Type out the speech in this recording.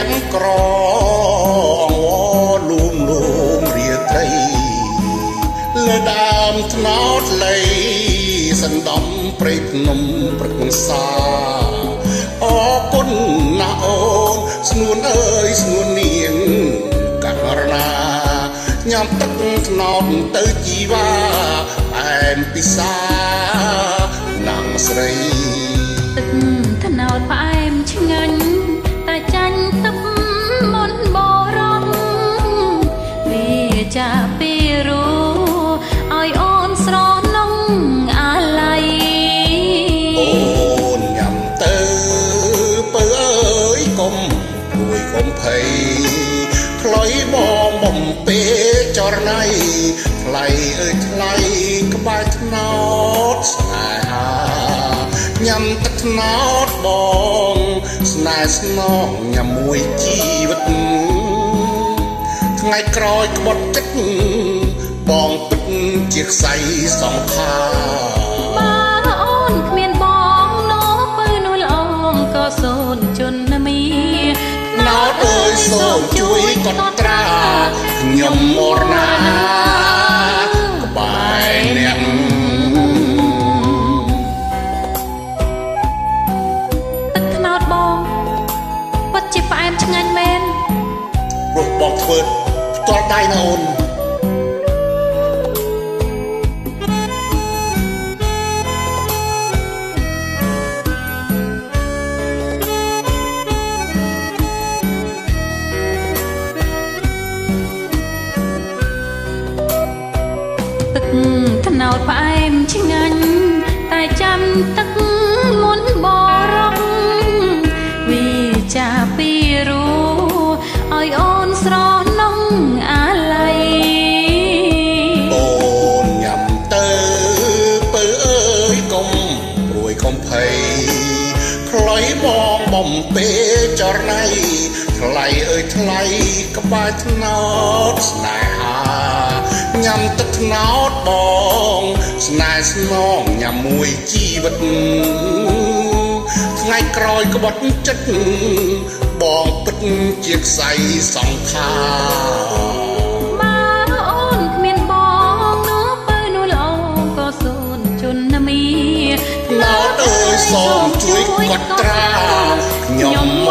ទាំងក្រអង្វរលួងរាត្រីលើដើមថ្នោតលៃសណ្ដំព្រៃភ្នំព្រឹកសាអរគុណណាអូនស្នួនអើយស្នួននាងករណាញ៉ាំទឹកថ្នោតទៅជីវ៉ាអែមពិសាណាំស្រីទឹកថ្នោតផ្អែមឆ្ងាញ់តែចាញ់ទឹកមុនបរំវាចាពីរូឲ្យអូនស្រនងអាឡ័យអូនញ៉ាំទៅពើអើយកុំព្រួយកុំភ័យខ្លុយបងបំពេចរណៃថ្លៃអើយថ្លៃក្បែរថ្នោតស្នេហាញ៉ាំទឹកថ្នោតបងស្នេហ៍ស្នងញ៉ាំមួយជីវិតថ្ងៃក្រោយក្បត់ចិត្តបងពិតជាខ្សែសង្ខារបើអូនគ្មានបងនោះពើនោះល្អក៏សូនជន់មីណោតអើយសូមជួយកត់ត្រាខ្ញុំមរណាក្បែរអ្នកទឹកថ្នោតបងពិតជាផ្អែមឆ្ងាញ់មែនព្រោះបងធ្វើផ្ទាល់ដៃណាអូនថ្នោតផ្អែមឆ្ងាញ់តែចាំទឹកមុនបរំវាចាពីរូឲ្យអូនស្រនងអាឡ័យអូនញ៉ាំទៅពើអើយកុំព្រួយកុំភ័យខ្លុយបងបំពេចរណៃថ្លៃអើយថ្លៃក្បែរថ្នោតស្នេហាញ៉ាំទឹកថ្នោតបងស្នេហ៍ស្នងញ៉ាំមួយជីវិតថ្ងៃក្រោយក្បត់ចិត្តបងពិតជាខ្សែសង្ខារបើអូនគ្មានបងនោះពើនោះល្អក៏សូនជន់មីណោតអើយសូមជួយកត់ត្រាខ្ញុំ